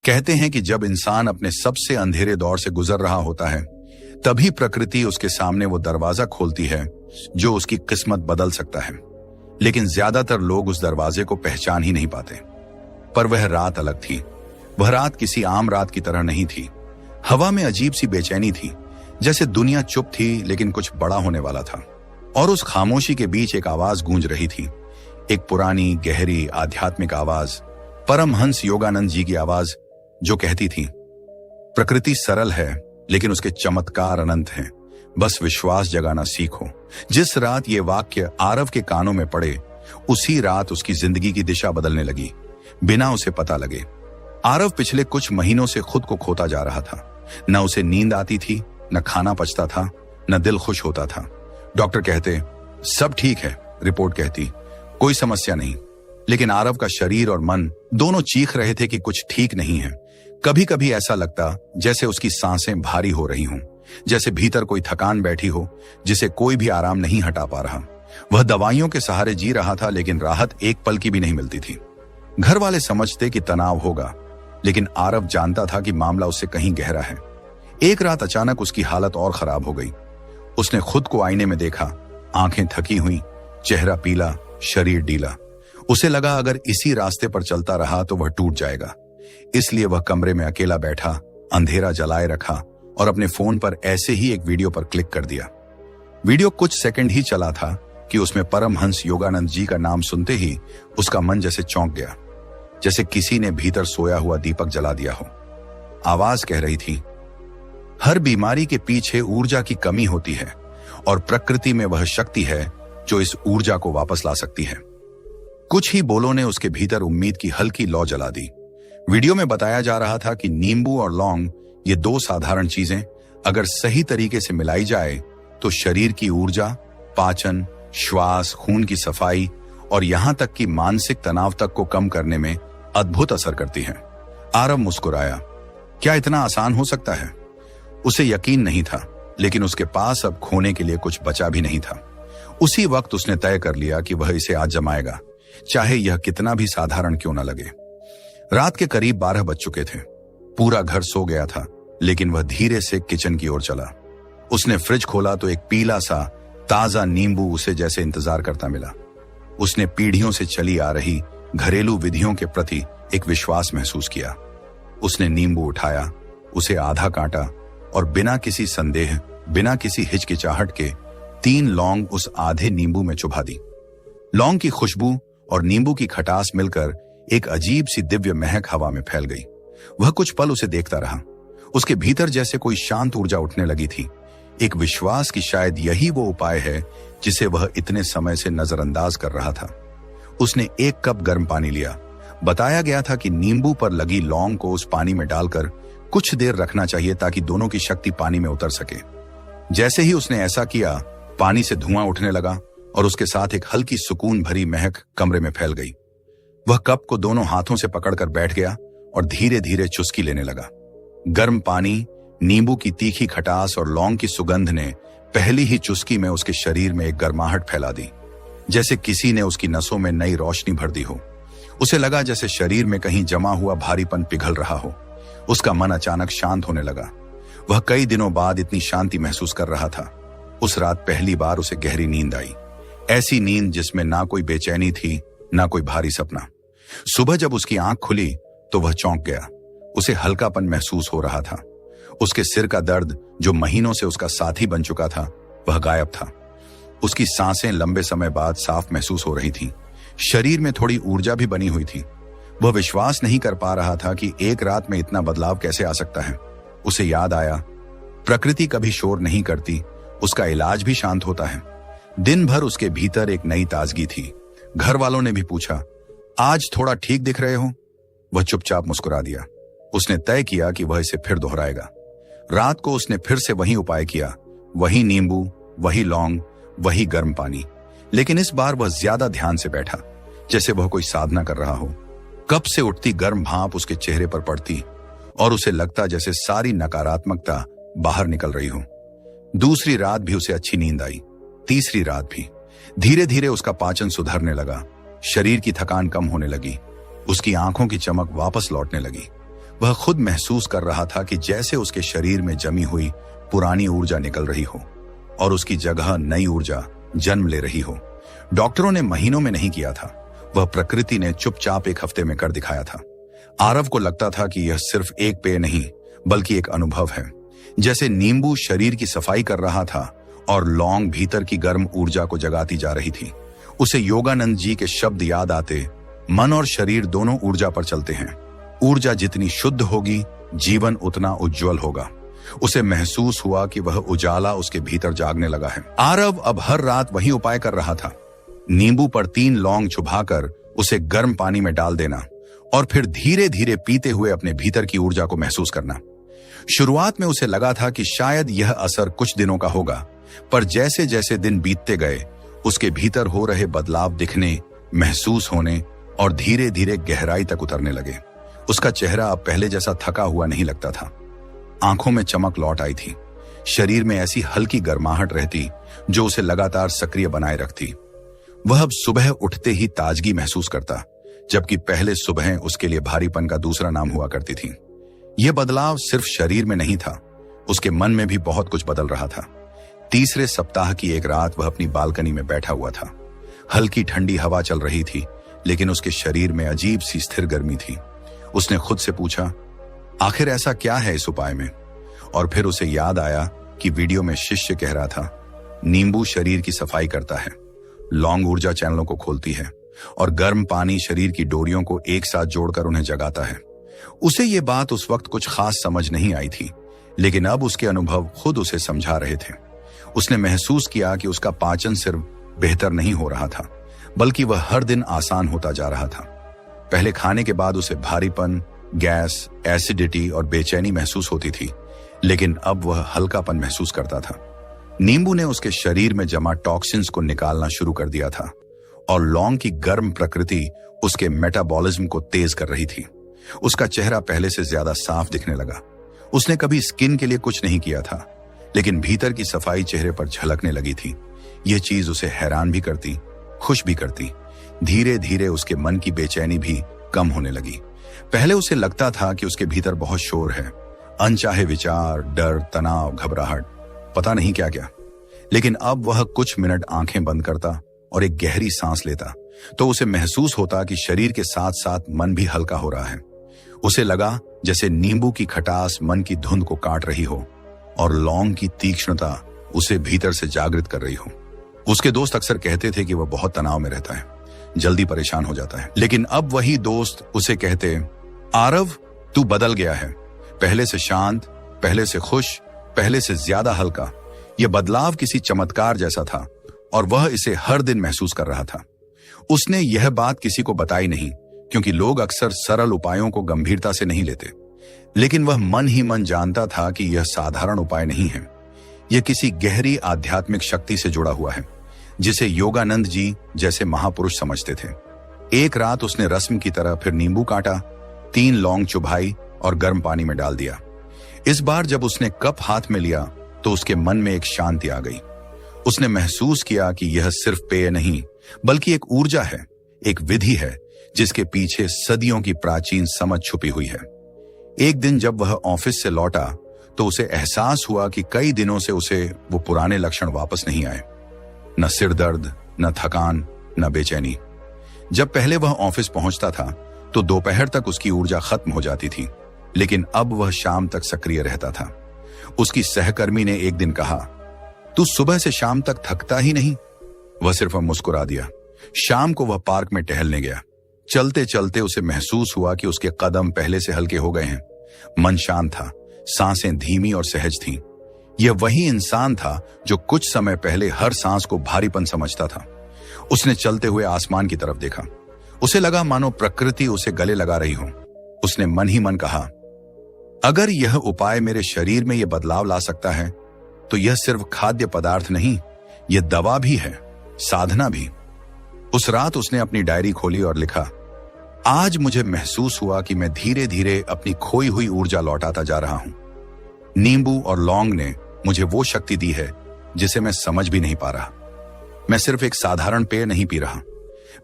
कहते हैं कि जब इंसान अपने सबसे अंधेरे दौर से गुजर रहा होता है, तभी प्रकृति उसके सामने वो दरवाजा खोलती है जो उसकी किस्मत बदल सकता है। लेकिन ज्यादातर लोग उस दरवाजे को पहचान ही नहीं पाते। पर वह रात अलग थी। वह रात किसी आम रात की तरह नहीं थी। हवा में अजीब सी बेचैनी थी, जैसे दुनिया चुप थी लेकिन कुछ बड़ा होने वाला था। और उस खामोशी के बीच एक आवाज गूंज रही थी, एक पुरानी गहरी आध्यात्मिक आवाज, परमहंस योगानंद जी की आवाज, जो कहती थी, प्रकृति सरल है लेकिन उसके चमत्कार अनंत हैं, बस विश्वास जगाना सीखो। जिस रात ये वाक्य आरव के कानों में पड़े, उसी रात उसकी जिंदगी की दिशा बदलने लगी, बिना उसे पता लगे। आरव पिछले कुछ महीनों से खुद को खोता जा रहा था। न उसे नींद आती थी, न खाना पचता था, न दिल खुश होता था। डॉक्टर कहते सब ठीक है, रिपोर्ट कहती कोई समस्या नहीं। लेकिन आरव का शरीर और मन दोनों चीख रहे थे कि कुछ ठीक नहीं है। कभी कभी ऐसा लगता जैसे उसकी सांसें भारी हो रही हों, जैसे भीतर कोई थकान बैठी हो जिसे कोई भी आराम नहीं हटा पा रहा। वह दवाइयों के सहारे जी रहा था, लेकिन राहत एक पल की भी नहीं मिलती थी। घर वाले समझते कि तनाव होगा, लेकिन आरव जानता था कि मामला उससे कहीं गहरा है। एक रात अचानक उसकी हालत और खराब हो गई। उसने खुद को आईने में देखा, आंखें थकी हुई, चेहरा पीला, शरीर ढीला। उसे लगा अगर इसी रास्ते पर चलता रहा तो वह टूट जाएगा। इसलिए वह कमरे में अकेला बैठा, अंधेरा जलाए रखा और अपने फोन पर ऐसे ही एक वीडियो पर क्लिक कर दिया। वीडियो कुछ सेकंड ही चला था कि उसमें परमहंस योगानंद जी का नाम सुनते ही उसका मन जैसे चौंक गया, जैसे किसी ने भीतर सोया हुआ दीपक जला दिया हो। आवाज कह रही थी, हर बीमारी के पीछे ऊर्जा की कमी होती है और प्रकृति में वह शक्ति है जो इस ऊर्जा को वापस ला सकती है। कुछ ही बोलों ने उसके भीतर उम्मीद की हल्की लौ जला दी। वीडियो में बताया जा रहा था कि नींबू और लौंग, ये दो साधारण चीजें अगर सही तरीके से मिलाई जाए तो शरीर की ऊर्जा, पाचन, श्वास, खून की सफाई और यहां तक कि मानसिक तनाव तक को कम करने में अद्भुत असर करती है। आरव मुस्कुराया। क्या इतना आसान हो सकता है? उसे यकीन नहीं था, लेकिन उसके पास अब खोने के लिए कुछ बचा भी नहीं था। उसी वक्त उसने तय कर लिया कि वह इसे आज जमाएगा, चाहे यह कितना भी साधारण क्यों न लगे। रात के करीब 12 बज चुके थे। पूरा घर सो गया था, लेकिन वह धीरे से किचन की ओर चला। उसने फ्रिज खोला तो एक पीला सा ताजा नींबू उसे जैसे इंतजार करता मिला। उसने पीढ़ियों से चली आ रही घरेलू विधियों के प्रति एक विश्वास महसूस किया। उसने नींबू उठाया, उसे आधा काटा और बिना किसी संदेह, बिना किसी हिचकिचाहट के 3 लौंग उस आधे नींबू में चुभा दी। लौंग की खुशबू और नींबू की खटास मिलकर एक अजीब सी दिव्य महक हवा में फैल गई। वह कुछ पल उसे देखता रहा। उसके भीतर जैसे कोई शांत ऊर्जा उठने लगी थी, एक विश्वास कि शायद यही वो उपाय है जिसे वह इतने समय से नजरअंदाज कर रहा था। उसने 1 कप गर्म पानी लिया। बताया गया था कि नींबू पर लगी लौंग को उस पानी में डालकर कुछ देर रखना चाहिए ताकि दोनों की शक्ति पानी में उतर सके। जैसे ही उसने ऐसा किया, पानी से धुआं उठने लगा और उसके साथ एक हल्की सुकून भरी महक कमरे में फैल गई। वह कप को दोनों हाथों से पकड़कर बैठ गया और धीरे धीरे चुस्की लेने लगा। गर्म पानी, नींबू की तीखी खटास और लौंग की सुगंध ने पहली ही चुस्की में उसके शरीर में एक गर्माहट फैला दी, जैसे किसी ने उसकी नसों में नई रोशनी भर दी हो। उसे लगा जैसे शरीर में कहीं जमा हुआ भारीपन पिघल रहा हो। उसका मन अचानक शांत होने लगा। वह कई दिनों बाद इतनी शांति महसूस कर रहा था। उस रात पहली बार उसे गहरी नींद आई, ऐसी नींद जिसमें ना कोई बेचैनी थी, ना कोई भारी सपना। सुबह जब उसकी आंख खुली तो वह चौंक गया। उसे हल्कापन महसूस हो रहा था। उसके सिर का दर्द, जो महीनों से उसका साथी बन चुका था, वह गायब था। उसकी सांसें लंबे समय बाद साफ महसूस हो रही थीं। शरीर में थोड़ी ऊर्जा भी बनी हुई थी। वह विश्वास नहीं कर पा रहा था कि एक रात में इतना बदलाव कैसे आ सकता है। उसे याद आया, प्रकृति कभी शोर नहीं करती, उसका इलाज भी शांत होता है। दिन भर उसके भीतर एक नई ताजगी थी। घर वालों ने भी पूछा, आज थोड़ा ठीक दिख रहे हो? वह चुपचाप मुस्कुरा दिया। उसने तय किया कि वह इसे फिर दोहराएगा। रात को उसने फिर से वही उपाय किया, वही नींबू, वही लौंग, वही गर्म पानी। लेकिन इस बार वह ज्यादा ध्यान से बैठा, जैसे वह कोई साधना कर रहा हो। कप से उठती गर्म भाप उसके चेहरे पर पड़ती और उसे लगता जैसे सारी नकारात्मकता बाहर निकल रही हो। दूसरी रात भी उसे अच्छी नींद आई, तीसरी रात भी। धीरे धीरे उसका पाचन सुधरने लगा, शरीर की थकान कम होने लगी, उसकी आंखों की चमक वापस लौटने लगी। वह खुद महसूस कर रहा था कि जैसे उसके शरीर में जमी हुई पुरानी ऊर्जा निकल रही हो और उसकी जगह नई ऊर्जा जन्म ले रही हो। डॉक्टरों ने महीनों में नहीं किया था, वह प्रकृति ने चुपचाप एक हफ्ते में कर दिखाया था। आरव को लगता था कि यह सिर्फ एक पेय नहीं बल्कि एक अनुभव है। जैसे नींबू शरीर की सफाई कर रहा था और लौंग भीतर की गर्म ऊर्जा को जगाती जा रही थी। उसे योगानंद जी के शब्द याद आते, मन और शरीर दोनों ऊर्जा पर चलते हैं। ऊर्जा जितनी शुद्ध होगी, जीवन उतना उज्जवल होगा। उसे महसूस हुआ कि वह उजाला उसके भीतर जागने लगा है। आरव अब हर रात वही उपाय कर रहा था। नींबू पर 3 लौंग चुभाकर उसे गर्म पानी में डाल देना और फिर धीरे धीरे पीते हुए अपने भीतर की ऊर्जा को महसूस करना। शुरुआत में उसे लगा था कि शायद यह असर कुछ दिनों का होगा, पर जैसे जैसे दिन बीतते गए उसके भीतर हो रहे बदलाव दिखने, महसूस होने और धीरे धीरे गहराई तक उतरने लगे। उसका चेहरा अब पहले जैसा थका हुआ नहीं लगता था। आंखों में चमक लौट आई थी। शरीर में ऐसी हल्की गर्माहट रहती जो उसे लगातार सक्रिय बनाए रखती। वह अब सुबह उठते ही ताजगी महसूस करता, जबकि पहले सुबह उसके लिए भारीपन का दूसरा नाम हुआ करती थी। यह बदलाव सिर्फ शरीर में नहीं था, उसके मन में भी बहुत कुछ बदल रहा था। तीसरे सप्ताह की एक रात वह अपनी बालकनी में बैठा हुआ था। हल्की ठंडी हवा चल रही थी, लेकिन उसके शरीर में अजीब सी स्थिर गर्मी थी। उसने खुद से पूछा, आखिर ऐसा क्या है इस उपाय में? और फिर उसे याद आया कि वीडियो में शिष्य कह रहा था, नींबू शरीर की सफाई करता है, लौंग ऊर्जा चैनलों को खोलती है और गर्म पानी शरीर की डोरियों को एक साथ जोड़कर उन्हें जगाता है। उसे ये बात उस वक्त कुछ खास समझ नहीं आई थी, लेकिन अब उसके अनुभव खुद उसे समझा रहे थे। उसने महसूस किया कि उसका पाचन सिर्फ बेहतर नहीं हो रहा था, बल्कि वह हर दिन आसान होता जा रहा था। पहले खाने के बाद उसे भारीपन, गैस, एसिडिटी और बेचैनी महसूस होती थी, लेकिन अब वह हल्कापन महसूस करता था। नींबू ने उसके शरीर में जमा टॉक्सिन्स को निकालना शुरू कर दिया था और लौंग की गर्म प्रकृति उसके मेटाबॉलिज्म को तेज कर रही थी। उसका चेहरा पहले से ज्यादा साफ दिखने लगा। उसने कभी स्किन के लिए कुछ नहीं किया था, लेकिन भीतर की सफाई चेहरे पर झलकने लगी थी। यह चीज उसे हैरान भी करती, खुश भी करती। धीरे धीरे उसके मन की बेचैनी भी कम होने लगी। पहले उसे लगता था कि उसके भीतर बहुत शोर है, अनचाहे विचार, डर, तनाव, घबराहट, पता नहीं क्या क्या। लेकिन अब वह कुछ मिनट आंखें बंद करता और एक गहरी सांस लेता तो उसे महसूस होता कि शरीर के साथ साथ मन भी हल्का हो रहा है। उसे लगा जैसे नींबू की खटास मन की धुंध को काट रही हो और लौंग की तीक्ष्णता उसे भीतर से जागृत कर रही हो। उसके दोस्त अक्सर कहते थे कि वह बहुत तनाव में रहता है, जल्दी परेशान हो जाता है, लेकिन अब वही दोस्त उसे कहते, आरव, तू बदल गया है, पहले से शांत, पहले से खुश, पहले से ज्यादा हल्का। यह बदलाव किसी चमत्कार जैसा था और वह इसे हर दिन महसूस कर रहा था। उसने यह बात किसी को बताई नहीं, क्योंकि लोग अक्सर सरल उपायों को गंभीरता से नहीं लेते, लेकिन वह मन ही मन जानता था कि यह साधारण उपाय नहीं है। यह किसी गहरी आध्यात्मिक शक्ति से जुड़ा हुआ है, जिसे योगानंद जी जैसे महापुरुष समझते थे। एक रात उसने रस्म की तरह फिर नींबू काटा, 3 लौंग चुभाई और गर्म पानी में डाल दिया। इस बार जब उसने कप हाथ में लिया तो उसके मन में एक शांति आ गई। उसने महसूस किया कि यह सिर्फ पेय नहीं, बल्कि एक ऊर्जा है, एक विधि है जिसके पीछे सदियों की प्राचीन समझ छुपी हुई है। एक दिन जब वह ऑफिस से लौटा तो उसे एहसास हुआ कि कई दिनों से उसे वो पुराने लक्षण वापस नहीं आए, न सिर दर्द, न थकान, न बेचैनी। जब पहले वह ऑफिस पहुंचता था तो दोपहर तक उसकी ऊर्जा खत्म हो जाती थी, लेकिन अब वह शाम तक सक्रिय रहता था। उसकी सहकर्मी ने एक दिन कहा, तू सुबह से शाम तक थकता ही नहीं। वह सिर्फ मुस्कुरा दिया। शाम को वह पार्क में टहलने गया। चलते चलते उसे महसूस हुआ कि उसके कदम पहले से हल्के हो गए हैं। मन शांत था, सांसें धीमी और सहज थीं। यह वही इंसान था जो कुछ समय पहले हर सांस को भारीपन समझता था। उसने चलते हुए आसमान की तरफ देखा। उसे लगा मानो प्रकृति उसे गले लगा रही हो। उसने मन ही मन कहा, अगर यह उपाय मेरे शरीर में यह बदलाव ला सकता है तो यह सिर्फ खाद्य पदार्थ नहीं, यह दवा भी है, साधना भी। उस रात उसने अपनी डायरी खोली और लिखा, आज मुझे महसूस हुआ कि मैं धीरे धीरे अपनी खोई हुई ऊर्जा लौटाता जा रहा हूं। नींबू और लौंग ने मुझे वो शक्ति दी है जिसे मैं समझ भी नहीं पा रहा। मैं सिर्फ एक साधारण पेय नहीं पी रहा,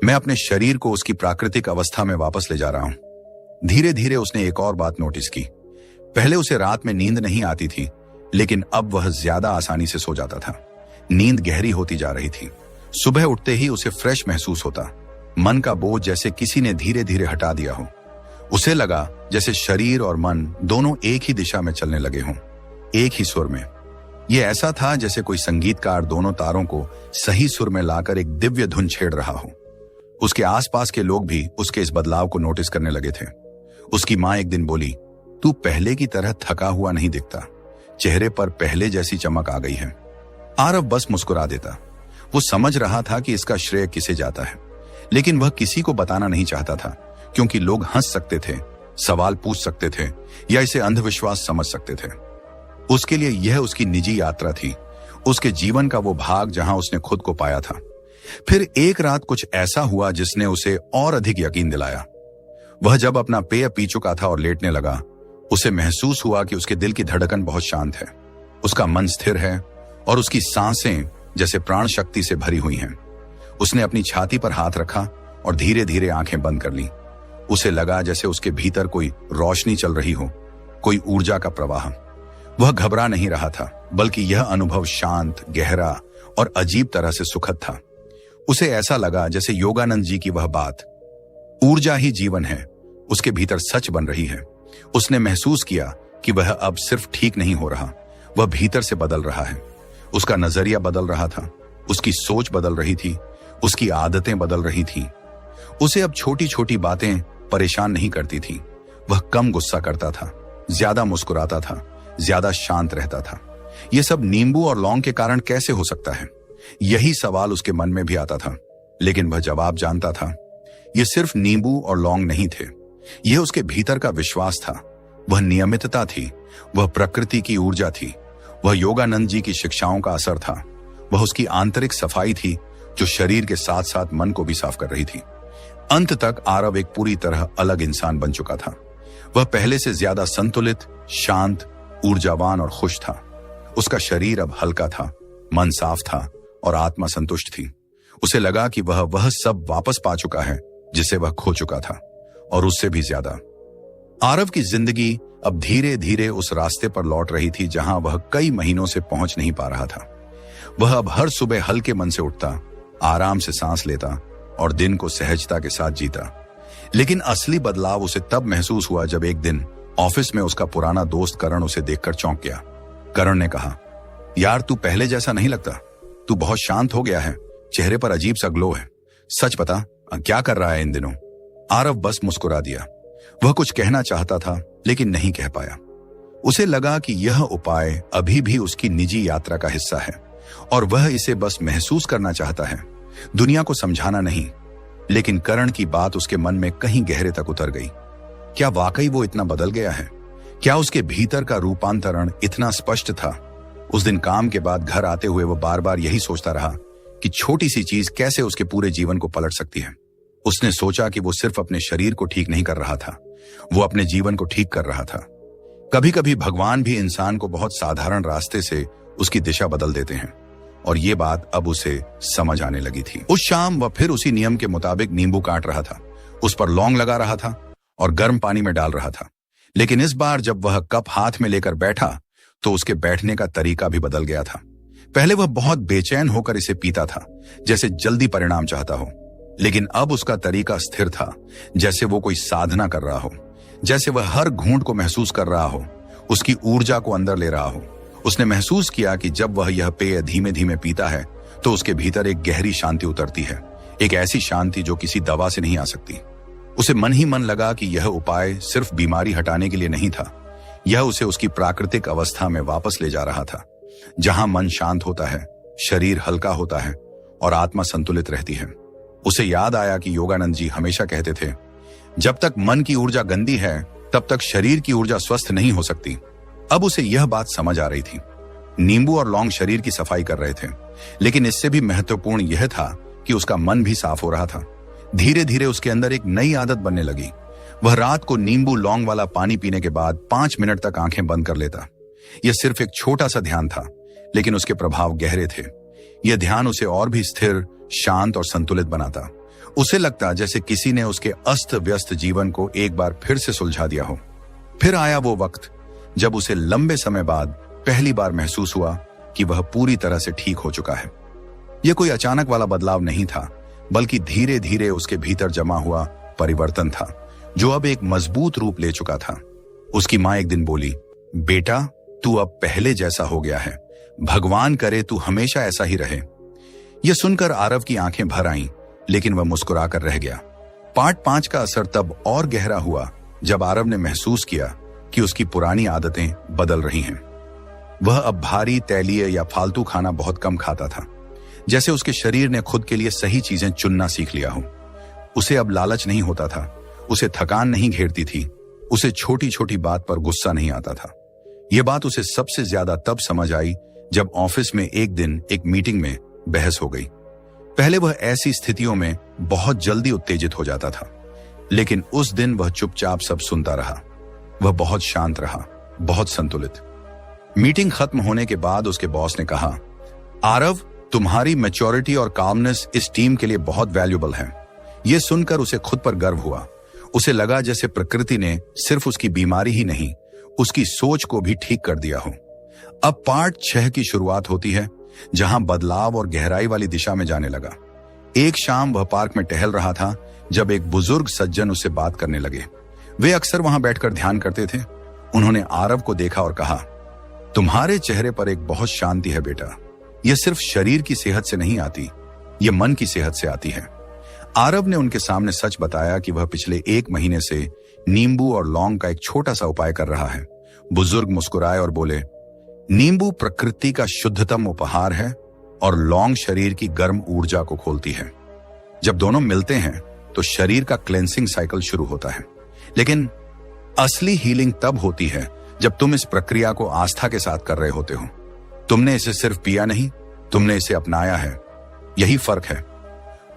मैं अपने शरीर को उसकी प्राकृतिक अवस्था में वापस ले जा रहा हूं। धीरे धीरे उसने एक और बात नोटिस की। पहले उसे रात में नींद नहीं आती थी, लेकिन अब वह ज्यादा आसानी से सो जाता था। नींद गहरी होती जा रही थी। सुबह उठते ही उसे फ्रेश महसूस होता। मन का बोझ जैसे किसी ने धीरे धीरे हटा दिया हो। उसे लगा जैसे शरीर और मन दोनों एक ही दिशा में चलने लगे हों, एक ही सुर में। यह ऐसा था जैसे कोई संगीतकार दोनों तारों को सही सुर में लाकर एक दिव्य धुन छेड़ रहा हो। उसके आसपास के लोग भी उसके इस बदलाव को नोटिस करने लगे थे। उसकी मां एक दिन बोली, तू पहले की तरह थका हुआ नहीं दिखता, चेहरे पर पहले जैसी चमक आ गई है। आरव बस मुस्कुरा देता। वो समझ रहा था कि इसका श्रेय किसे जाता है, लेकिन वह किसी को बताना नहीं चाहता था, क्योंकि लोग हंस सकते थे, सवाल पूछ सकते थे या इसे अंधविश्वास समझ सकते थे। उसके लिए यह उसकी निजी यात्रा थी, उसके जीवन का वो भाग जहां उसने खुद को पाया था। फिर एक रात कुछ ऐसा हुआ जिसने उसे और अधिक यकीन दिलाया। वह जब अपना पेय पी चुका था और लेटने लगा, उसे महसूस हुआ कि उसके दिल की धड़कन बहुत शांत है, उसका मन स्थिर है और उसकी सांसें जैसे प्राण शक्ति से भरी हुई हैं। उसने अपनी छाती पर हाथ रखा और धीरे धीरे आंखें बंद कर ली। उसे लगा जैसे उसके भीतर कोई रोशनी चल रही हो, कोई ऊर्जा का प्रवाह। वह घबरा नहीं रहा था, बल्कि यह अनुभव शांत, गहरा और अजीब तरह से सुखद था। उसे ऐसा लगा जैसे योगानंद जी की वह बात, ऊर्जा ही जीवन है, उसके भीतर सच बन रही है। उसने महसूस किया कि वह अब सिर्फ ठीक नहीं हो रहा, वह भीतर से बदल रहा है। उसका नजरिया बदल रहा था, उसकी सोच बदल रही थी, उसकी आदतें बदल रही थी। उसे अब छोटी छोटी बातें परेशान नहीं करती थी। वह कम गुस्सा करता था, ज्यादा मुस्कुराता था, ज्यादा शांत रहता था। यह सब नींबू और लौंग के कारण कैसे हो सकता है? यही सवाल उसके मन में भी आता था, लेकिन वह जवाब जानता था। यह सिर्फ नींबू और लौंग नहीं थे, यह उसके भीतर का विश्वास था, वह नियमितता थी, वह प्रकृति की ऊर्जा थी, वह योगानंद जी की शिक्षाओं का असर था, वह उसकी आंतरिक सफाई थी जो शरीर के साथ साथ मन को भी साफ कर रही थी। अंत तक आरव एक पूरी तरह अलग इंसान बन चुका था। वह पहले से ज्यादा संतुलित, शांत, ऊर्जावान और खुश था। उसका शरीर अब हल्का था, मन साफ था और आत्मा संतुष्ट थी। उसे लगा कि वह सब वापस पा चुका है जिसे वह खो चुका था, और उससे भी ज्यादा। आरव की जिंदगी अब धीरे धीरे उस रास्ते पर लौट रही थी जहां वह कई महीनों से पहुंच नहीं पा रहा था। वह अब हर सुबह हल्के मन से उठता, आराम से सांस लेता और दिन को सहजता के साथ जीता। लेकिन असली बदलाव उसे तब महसूस हुआ जब एक दिन ऑफिस में उसका पुराना दोस्त करण उसे देखकर चौंक गया। करण ने कहा, यार तू पहले जैसा नहीं लगता, तू बहुत शांत हो गया है, चेहरे पर अजीब सा ग्लो है। सच बता, क्या कर रहा है इन दिनों? आरव बस मुस्कुरा दिया। वह कुछ कहना चाहता था लेकिन नहीं कह पाया। उसे लगा कि यह उपाय अभी भी उसकी निजी यात्रा का हिस्सा है और वह इसे बस महसूस करना चाहता है, दुनिया को समझाना नहीं। लेकिन करण की बात उसके मन में कहीं गहरे तक उतर गई। क्या वाकई वो इतना बदल गया है? क्या उसके भीतर का रूपांतरण इतना स्पष्ट था? उस दिन काम के बाद घर आते हुए वो बार बार यही सोचता रहा कि छोटी सी चीज कैसे उसके पूरे जीवन को पलट सकती है। उसने सोचा कि वो सिर्फ अपने शरीर को ठीक नहीं कर रहा था, वो अपने जीवन को ठीक कर रहा था। कभी कभी भगवान भी इंसान को बहुत साधारण रास्ते से उसकी दिशा बदल देते हैं, और ये बात अब उसे समझ आने लगी थी। उस शाम वह फिर उसी नियम के मुताबिक नींबू काट रहा था, उस पर लौंग लगा रहा था और गर्म पानी में डाल रहा था। लेकिन इस बार जब वह कप हाथ में लेकर बैठा तो उसके बैठने का तरीका भी बदल गया था। पहले वह बहुत बेचैन होकर इसे पीता था, जैसे जल्दी परिणाम चाहता हो, लेकिन अब उसका तरीका स्थिर था, जैसे वो कोई साधना कर रहा हो, जैसे वह हर घूंट को महसूस कर रहा हो, उसकी ऊर्जा को अंदर ले रहा हो। उसने महसूस किया कि जब वह यह पेय धीमे धीमे पीता है तो उसके भीतर एक गहरी शांति उतरती है, एक ऐसी शांति जो किसी दवा से नहीं आ सकती। उसे मन ही मन लगा कि यह उपाय सिर्फ बीमारी हटाने के लिए नहीं था, यह उसे उसकी प्राकृतिक अवस्था में वापस ले जा रहा था, जहां मन शांत होता है, शरीर हल्का होता है और आत्मा संतुलित रहती है। उसे याद आया कि योगानंद जी हमेशा कहते थे, जब तक मन की ऊर्जा गंदी है तब तक शरीर की ऊर्जा स्वस्थ नहीं हो सकती। अब उसे यह बात समझ आ रही थी। नींबू और लौंग शरीर की सफाई कर रहे थे, लेकिन इससे भी महत्वपूर्ण यह था कि उसका मन भी साफ हो रहा था। धीरे धीरे उसके अंदर एक नई आदत बनने लगी। वह रात को नींबू लौंग वाला पानी पीने के बाद 5 मिनट तक आंखें बंद कर लेता। यह सिर्फ एक छोटा सा ध्यान था, लेकिन उसके प्रभाव गहरे थे। यह ध्यान उसे और भी स्थिर, शांत और संतुलित बनाता। उसे लगता जैसे किसी ने उसके अस्त व्यस्त जीवन को एक बार फिर से सुलझा दिया हो। फिर आया वो वक्त जब उसे लंबे समय बाद पहली बार महसूस हुआ कि वह पूरी तरह से ठीक हो चुका है। यह कोई अचानक वाला बदलाव नहीं था, बल्कि धीरे धीरे उसके भीतर जमा हुआ परिवर्तन था, जो अब एक मजबूत रूप ले चुका था। उसकी मां एक दिन बोली, बेटा तू अब पहले जैसा हो गया है, भगवान करे तू हमेशा ऐसा ही रहे। यह सुनकर आरव की आंखें भर आईं, लेकिन वह मुस्कुराकर रह गया। पार्ट 5 का असर तब और गहरा हुआ जब आरव ने महसूस किया कि उसकी पुरानी आदतें बदल रही हैं। वह अब भारी, तैलीय या फालतू खाना बहुत कम खाता था, जैसे उसके शरीर ने खुद के लिए सही चीजें चुनना सीख लिया हो। उसे अब लालच नहीं होता था, उसे थकान नहीं घेरती थी, उसे छोटी छोटी बात पर गुस्सा नहीं आता था। यह बात उसे सबसे ज्यादा तब समझ आई जब ऑफिस में एक दिन एक मीटिंग में बहस हो गई। पहले वह ऐसी स्थितियों में बहुत जल्दी उत्तेजित हो जाता था, लेकिन उस दिन वह चुपचाप सब सुनता रहा। वह बहुत शांत रहा, बहुत संतुलित। मीटिंग खत्म होने के बाद उसके बॉस ने कहा, आरव तुम्हारी मैच्योरिटी और कामनेस इस टीम के लिए बहुत वैल्यूएबल है। यह सुनकर उसे खुद पर गर्व हुआ। उसे लगा जैसे प्रकृति ने सिर्फ उसकी बीमारी ही नहीं, उसकी सोच को भी ठीक कर दिया हो। अब पार्ट 6 की शुरुआत होती है, जहां बदलाव और गहराई वाली दिशा में जाने लगा। एक शाम वह पार्क में टहल रहा था जब एक बुजुर्ग सज्जन उससे बात करने लगे। वे अक्सर वहां बैठकर ध्यान करते थे। उन्होंने आरव को देखा और कहा, तुम्हारे चेहरे पर एक बहुत शांति है बेटा। यह सिर्फ शरीर की सेहत से नहीं आती, यह मन की सेहत से आती है। आरव ने उनके सामने सच बताया कि वह पिछले 1 महीने से नींबू और लौंग का एक छोटा सा उपाय कर रहा है। बुजुर्ग मुस्कुराए और बोले, नींबू प्रकृति का शुद्धतम उपहार है और लौंग शरीर की गर्म ऊर्जा को खोलती है। जब दोनों मिलते हैं तो शरीर का क्लेंसिंग साइकिल शुरू होता है। लेकिन असली हीलिंग तब होती है जब तुम इस प्रक्रिया को आस्था के साथ कर रहे होते हो। तुमने इसे सिर्फ पिया नहीं, तुमने इसे अपनाया है। यही फर्क है।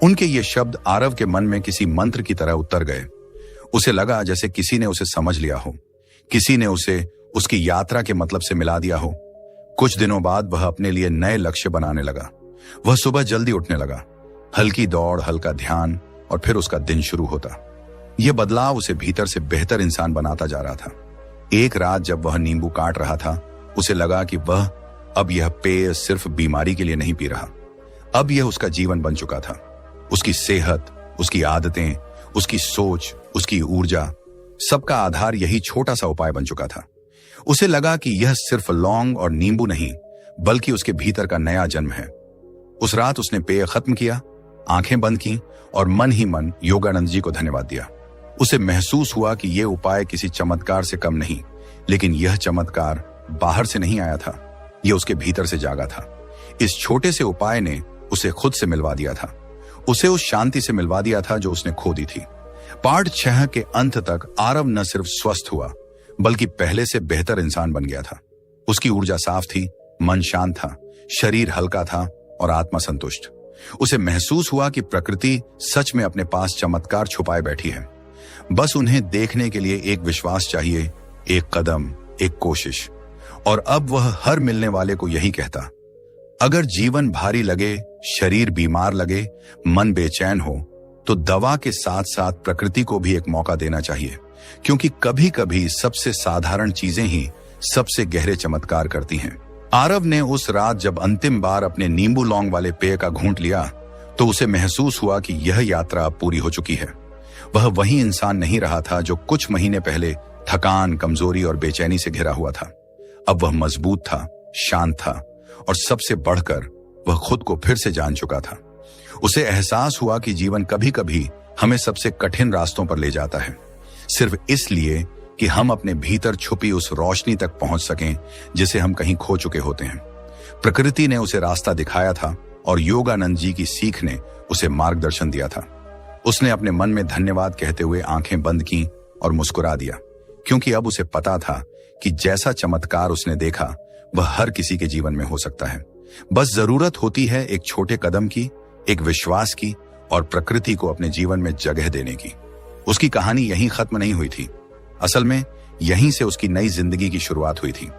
उनके ये शब्द आरव के मन में किसी मंत्र की तरह उतर गए। उसे लगा जैसे किसी ने उसे समझ लिया हो, किसी ने उसे उसकी यात्रा के मतलब से मिला दिया हो। कुछ दिनों बाद वह अपने लिए नए लक्ष्य बनाने लगा। वह सुबह जल्दी उठने लगा, हल्की दौड़, हल्का ध्यान, और फिर उसका दिन शुरू होता। यह बदलाव उसे भीतर से बेहतर इंसान बनाता जा रहा था। एक रात जब वह नींबू काट रहा था, उसे लगा कि वह अब यह पेय सिर्फ बीमारी के लिए नहीं पी रहा। अब यह उसका जीवन बन चुका था। उसकी सेहत, उसकी आदतें, उसकी सोच, उसकी ऊर्जा, सबका आधार यही छोटा सा उपाय बन चुका था। उसे लगा कि यह सिर्फ लौंग और नींबू नहीं, बल्कि उसके भीतर का नया जन्म है। उस रात उसने पेय खत्म किया, आंखें बंद की और मन ही मन योगानंद जी को धन्यवाद दिया। उसे महसूस हुआ कि यह उपाय किसी चमत्कार से कम नहीं, लेकिन यह चमत्कार बाहर से नहीं आया था, यह उसके भीतर से जागा था। इस छोटे से उपाय ने उसे खुद से मिलवा दिया था, उसे उस शांति से मिलवा दिया था जो उसने खो दी थी। पार्ट 6 के अंत तक आरव न सिर्फ स्वस्थ हुआ, बल्कि पहले से बेहतर इंसान बन गया था। उसकी ऊर्जा साफ थी, मन शांत था, शरीर हल्का था और आत्मा संतुष्ट। उसे महसूस हुआ कि प्रकृति सच में अपने पास चमत्कार छुपाए बैठी है। बस उन्हें देखने के लिए एक विश्वास चाहिए, एक कदम, एक कोशिश। और अब वह हर मिलने वाले को यही कहता, अगर जीवन भारी लगे, शरीर बीमार लगे, मन बेचैन हो, तो दवा के साथ साथ प्रकृति को भी एक मौका देना चाहिए, क्योंकि कभी कभी सबसे साधारण चीजें ही सबसे गहरे चमत्कार करती हैं। आरव ने उस रात जब अंतिम बार अपने नींबू लौंग वाले पेय का घूंट लिया, तो उसे महसूस हुआ कि यह यात्रा अब पूरी हो चुकी है। वह वही इंसान नहीं रहा था जो कुछ महीने पहले थकान, कमजोरी और बेचैनी से घिरा हुआ था। अब वह मजबूत था, शांत था और सबसे बढ़कर वह खुद को फिर से जान चुका था। उसे एहसास हुआ कि जीवन कभी कभी हमें सबसे कठिन रास्तों पर ले जाता है, सिर्फ इसलिए कि हम अपने भीतर छुपी उस रोशनी तक पहुंच सकें जिसे हम कहीं खो चुके होते हैं। प्रकृति ने उसे रास्ता दिखाया था और योगानंद जी की सीख ने उसे मार्गदर्शन दिया था। उसने अपने मन में धन्यवाद कहते हुए आंखें बंद की और मुस्कुरा दिया, क्योंकि अब उसे पता था कि जैसा चमत्कार उसने देखा वह हर किसी के जीवन में हो सकता है। बस जरूरत होती है एक छोटे कदम की, एक विश्वास की और प्रकृति को अपने जीवन में जगह देने की। उसकी कहानी यहीं खत्म नहीं हुई थी। असल में यहीं से उसकी नई जिंदगी की शुरुआत हुई थी।